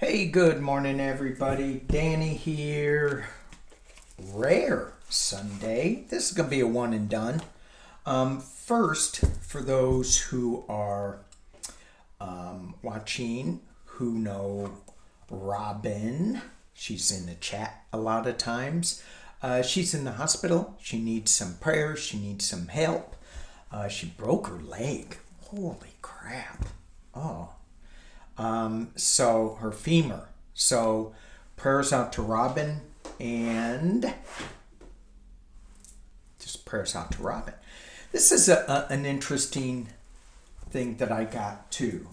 Hey, good morning, everybody. Danny here. Rare Sunday. This is going to be a one and done. First, for those who are watching who know Robin, she's in the chat a lot of times. She's in the hospital. She needs some prayers. She needs some help. She broke her leg. Holy crap. Oh. So her femur. So prayers out to Robin and just prayers out to Robin. This is an interesting thing that I got too.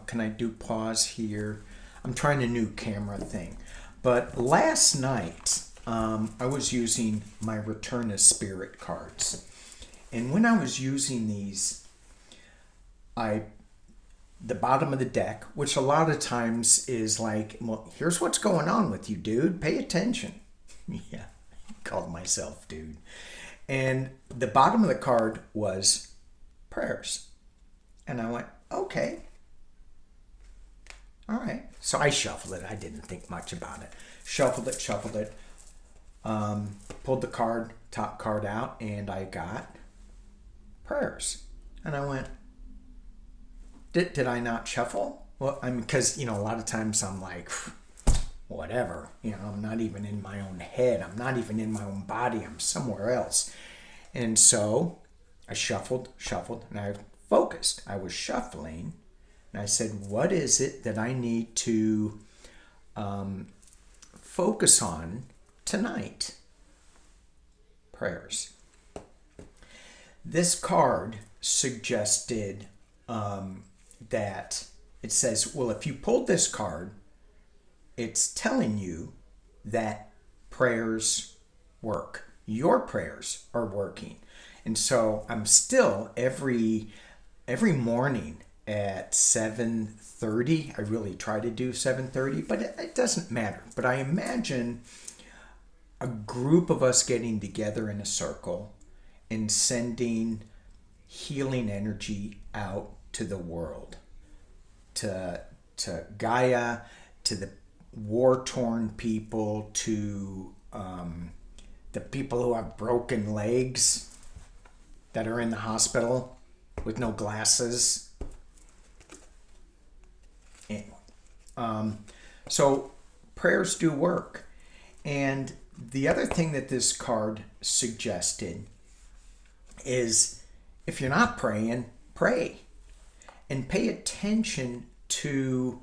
Can I do pause here? I'm trying a new camera thing. But last night, I was using my Return of Spirit cards. And when I was using these, the bottom of the deck, which a lot of times is like, well, here's what's going on with you, dude. Pay attention. Yeah, I called myself dude. And the bottom of the card was prayers. And I went, okay. All right. So I shuffled it. I didn't think much about it. Shuffled it. Pulled the top card out, and I got prayers. And I went, Did I not shuffle? Well, I mean, because, a lot of times I'm like, whatever. I'm not even in my own head. I'm not even in my own body. I'm somewhere else. And so I shuffled, and I focused. I was shuffling, and I said, what is it that I need to focus on tonight? Prayers. This card suggested that it says, well, if you pulled this card, it's telling you that prayers work. Your prayers are working. And so I'm still every morning at 7:30. I really try to do 7:30, but it doesn't matter. But I imagine a group of us getting together in a circle and sending healing energy out to the world, to Gaia, to the war-torn people, to the people who have broken legs that are in the hospital with no glasses. Anyway, so prayers do work. And the other thing that this card suggested is, if you're not praying, pray. And pay attention to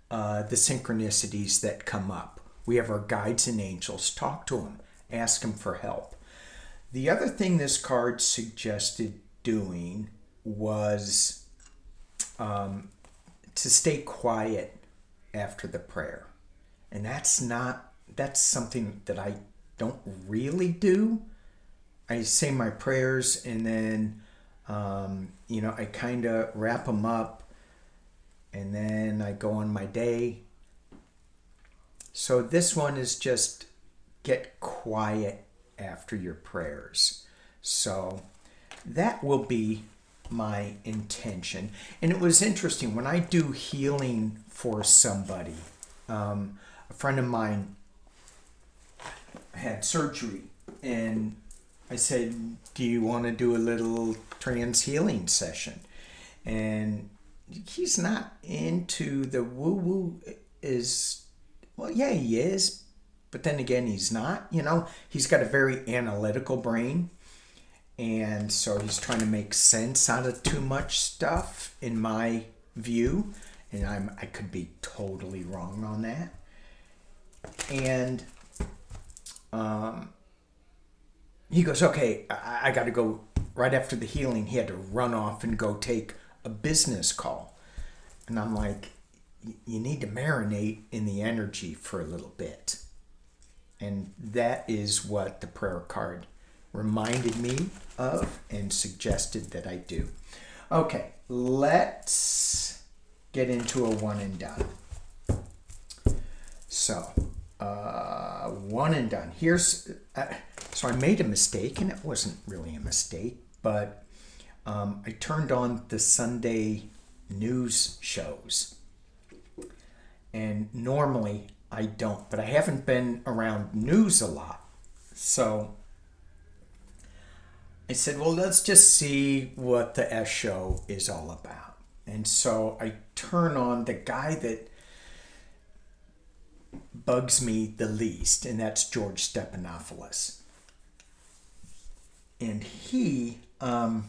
the synchronicities that come up. We have our guides and angels. Talk to them. Ask them for help. The other thing this card suggested doing was to stay quiet after the prayer. And that's something that I don't really do. I say my prayers and then I kind of wrap them up and then I go on my day. So this one is just get quiet after your prayers. So that will be my intention. And it was interesting when I do healing for somebody. A friend of mine had surgery and I said, do you want to do a little trance healing session? And he's not into the woo-woo well, yeah, he is. But then again, he's not. He's got a very analytical brain. And so he's trying to make sense out of too much stuff, in my view. And I could be totally wrong on that. And he goes, okay, I got to go right after the healing. He had to run off and go take a business call. And I'm like, you need to marinate in the energy for a little bit. And that is what the prayer card reminded me of and suggested that I do. Okay, let's get into a one and done. So, one and done. So I made a mistake, and it wasn't really a mistake, but I turned on the Sunday news shows. And normally I don't, but I haven't been around news a lot. So I said, well, let's just see what the S show is all about. And so I turn on the guy that bugs me the least, and that's George Stephanopoulos. And he, I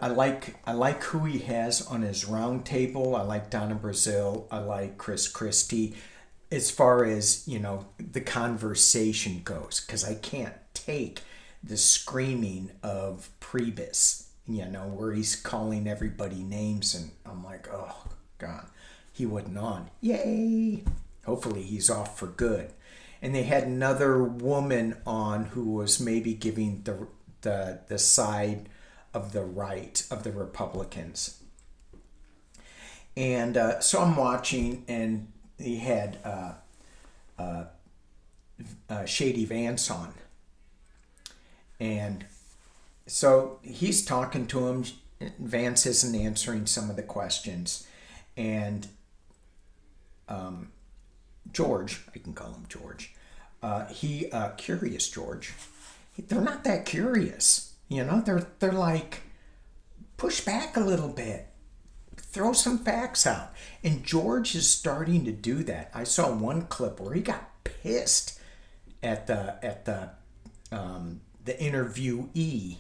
like who he has on his round table. I like Donna Brazil. I like Chris Christie. As far as, the conversation goes, because I can't take the screaming of Priebus, where he's calling everybody names, and I'm like, oh God, he wasn't on. Yay! Hopefully he's off for good. And they had another woman on who was maybe giving the side of the right of the Republicans. And so I'm watching, and he had Shady Vance on. And so he's talking to him. Vance isn't answering some of the questions. And George, I can call him George, Curious George, they're not that curious. They're like, push back a little bit. Throw some facts out. And George is starting to do that. I saw one clip where he got pissed at the interviewee.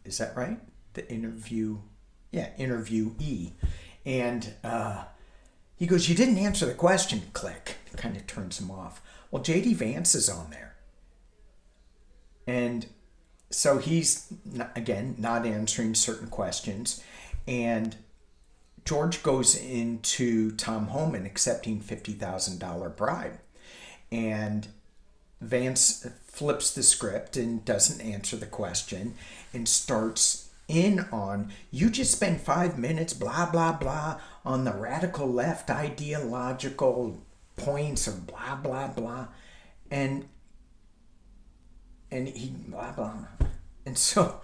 Is that right? The interviewee. And he goes, you didn't answer the question, click. It kind of turns him off. Well, J.D. Vance is on there. And so he's, again, not answering certain questions. And George goes into Tom Homan accepting $50,000 bribe. And Vance flips the script and doesn't answer the question and starts in on, you just spend 5 minutes, blah, blah, blah, on the radical left ideological points of blah, blah, blah. And he, blah, blah. And so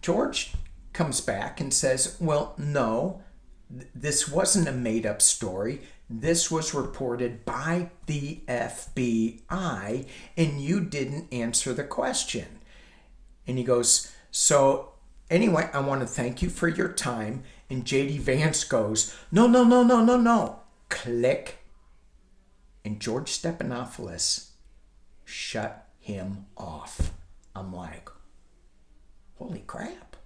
George comes back and says, well, no, this wasn't a made-up story. This was reported by the FBI, and you didn't answer the question. And he goes, so anyway, I want to thank you for your time. And J.D. Vance goes, no. Click. And George Stephanopoulos shut him off. I'm like, holy crap.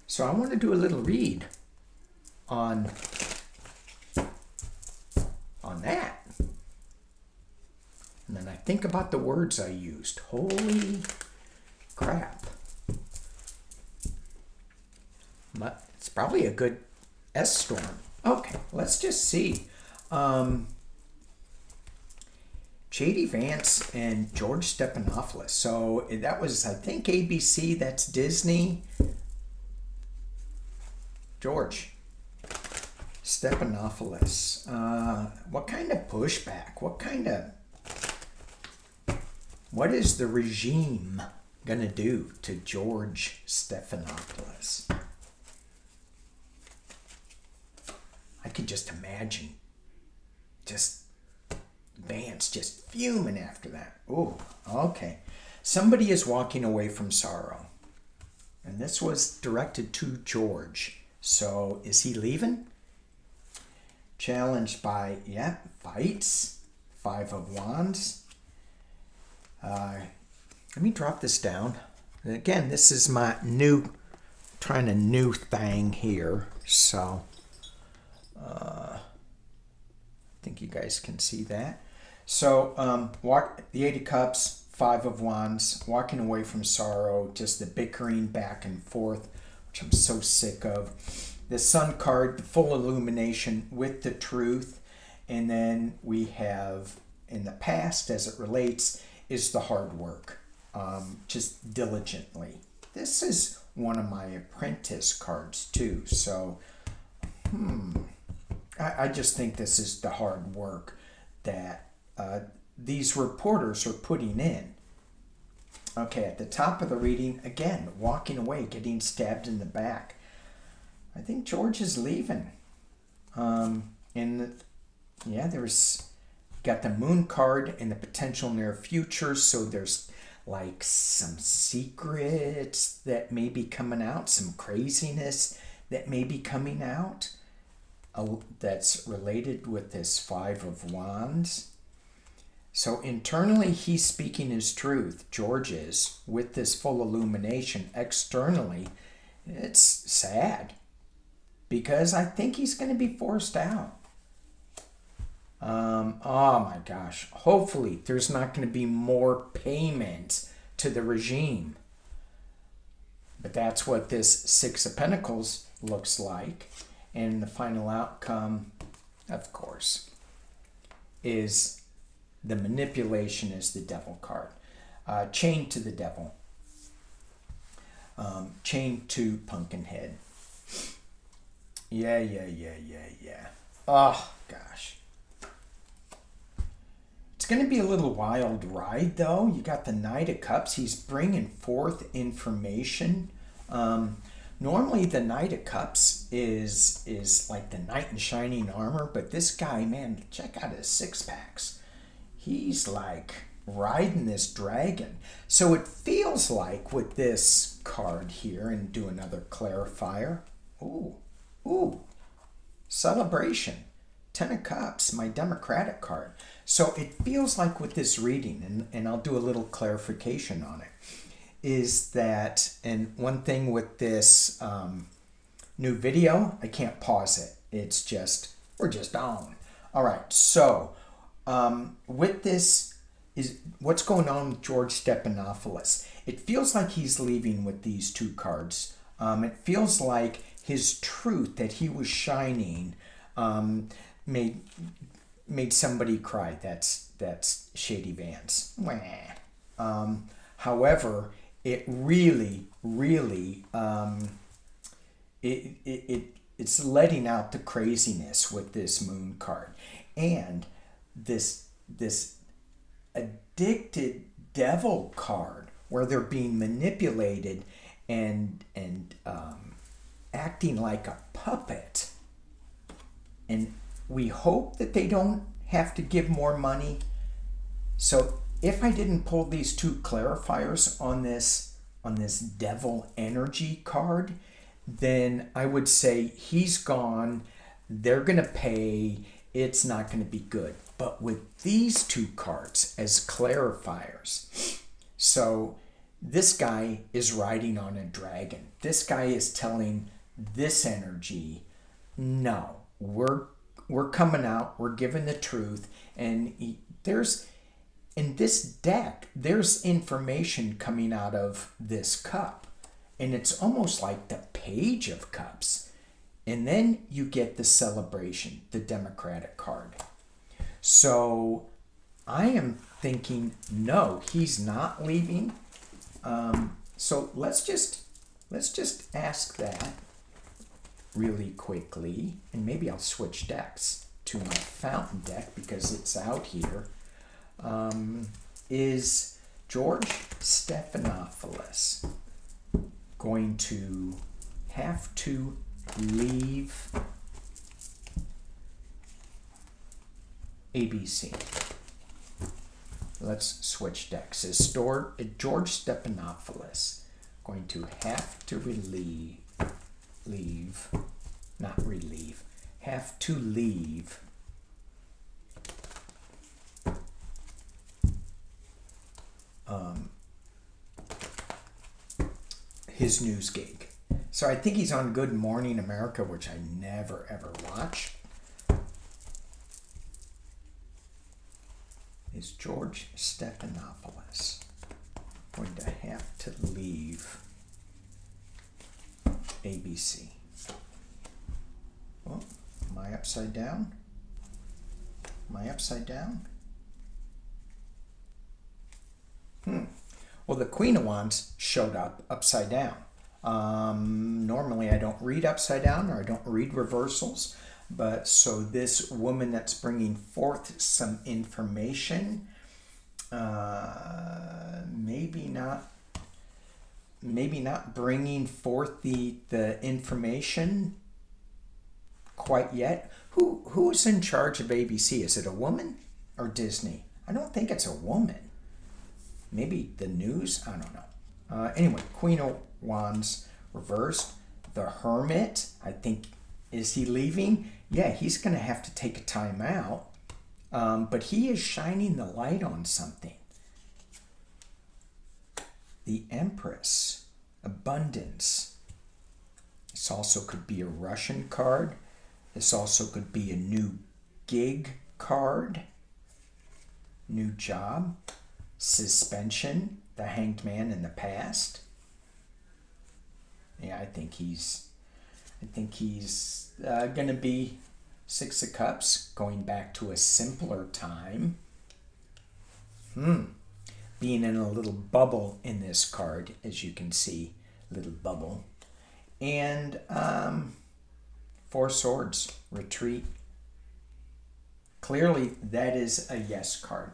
So I want to do a little read on that. And then I think about the words I used. Holy crap. But it's probably a good S storm. Okay, let's just see. J.D. Vance and George Stephanopoulos. So that was, I think, ABC. That's Disney. George Stephanopoulos. What kind of pushback? What is the regime gonna do to George Stephanopoulos? I could just imagine Vance just fuming after that. Oh, okay. Somebody is walking away from sorrow. And this was directed to George. So is he leaving? Challenged by, fights. 5 of Wands. Let me drop this down. Again, this is my trying a new thing here. So, I think you guys can see that. So, the 8 of Cups, 5 of Wands, walking away from sorrow, just the bickering back and forth, which I'm so sick of. The Sun card, the full illumination with the truth. And then we have, in the past, as it relates, is the hard work, just diligently. This is one of my apprentice cards, too. So, I just think this is the hard work that these reporters are putting in. Okay, at the top of the reading, again, walking away, getting stabbed in the back. I think George is leaving. Yeah, there's got the moon card in the potential near future, so there's like some secrets that may be coming out, some craziness that may be coming out that's related with this Five of Wands. So internally, he's speaking his truth. George is, with this full illumination. Externally, it's sad because I think he's going to be forced out. Oh my gosh. Hopefully, there's not going to be more payment to the regime. But that's what this Six of Pentacles looks like. And the final outcome, of course, is the manipulation is the Devil card. Chained to the Devil. Chained to Pumpkinhead. Yeah. Oh, gosh. It's going to be a little wild ride, though. You got the Knight of Cups. He's bringing forth information. Normally, the Knight of Cups is like the knight in shining armor, but this guy, man, check out his six-packs. He's like riding this dragon. So it feels like with this card here, and do another clarifier. Ooh, celebration. Ten of Cups, my Democratic card. So it feels like with this reading, and I'll do a little clarification on it, is that, and one thing with this new video, I can't pause it. It's just, we're just on. All right, so with this, is what's going on with George Stephanopoulos. It feels like he's leaving with these two cards. It feels like his truth that he was shining made somebody cry. That's Shady Vance. However, it really it's letting out the craziness with this moon card and this addicted devil card where they're being manipulated and acting like a puppet. And we hope that they don't have to give more money. So if I didn't pull these two clarifiers on this devil energy card, then I would say he's gone. They're going to pay. It's not going to be good. But with these two cards as clarifiers, so this guy is riding on a dragon. This guy is telling this energy, no, we're coming out. We're giving the truth. And there's, in this deck, there's information coming out of this cup. And it's almost like the Page of Cups. And then you get the celebration, the Democratic card. So I am thinking, no, he's not leaving. So let's just ask that really quickly. And maybe I'll switch decks to my fountain deck because it's out here. Is George Stephanopoulos going to have to leave ABC? Let's switch decks. Is George Stephanopoulos going to have to have to leave his news gig? So I think he's on Good Morning America, which I never ever watch. Is George Stephanopoulos going to have to leave ABC? Oh, am I upside down? Am I upside down? Well, the Queen of Wands showed up upside down. Normally I don't read upside down, or I don't read reversals. But so this woman that's bringing forth some information maybe not bringing forth the information quite yet. Who's in charge of ABC? Is it a woman or Disney? I don't think it's a woman. Maybe the news? I don't know. Anyway, Queen of Wands reversed. The Hermit, I think, is he leaving? Yeah, he's going to have to take a time out. But he is shining the light on something. The Empress, abundance. This also could be a Russian card. This also could be a new gig card. New job. Suspension, the Hanged Man in the past. Yeah, I think he's going to be Six of Cups, going back to a simpler time. Being in a little bubble in this card, as you can see, little bubble. And Four Swords, retreat. Clearly, that is a yes card.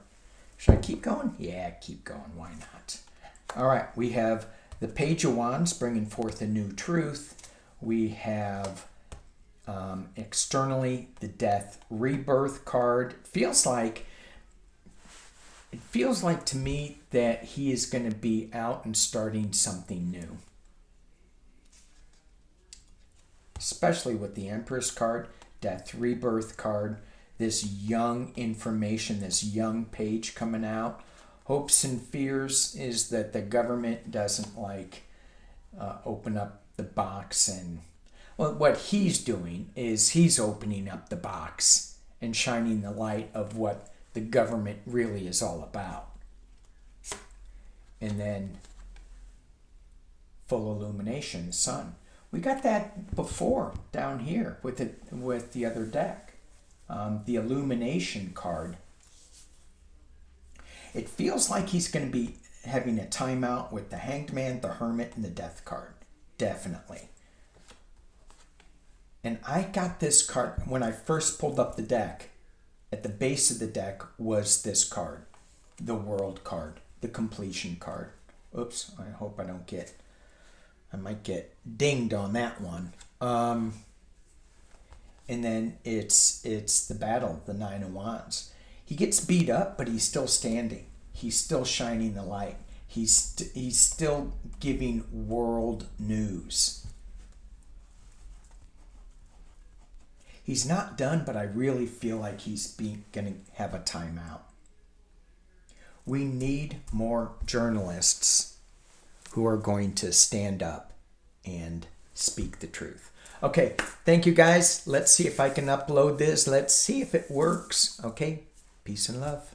Should I keep going? Yeah, keep going. Why not? All right, we have the Page of Wands bringing forth a new truth. We have externally the Death Rebirth card. It feels like to me that he is going to be out and starting something new. Especially with the Empress card, Death Rebirth card, this young information, this young page coming out. Hopes and fears is that the government doesn't open up the box, and well, what he's doing is he's opening up the box and shining the light of what the government really is all about. And then full illumination, the sun. We got that before down here with the other deck. The illumination card. It feels like he's going to be having a timeout with the Hanged Man, the Hermit, and the Death card. Definitely. And I got this card when I first pulled up the deck. At the base of the deck was this card, the World card, the Completion card. Oops, I hope I might get dinged on that one. And then it's the battle, the Nine of Wands. He gets beat up, but he's still standing. He's still shining the light. He's still giving world news. He's not done, but I really feel like he's going to have a timeout. We need more journalists who are going to stand up and speak the truth. Okay, thank you guys. Let's see if I can upload this. Let's see if it works. Okay, peace and love.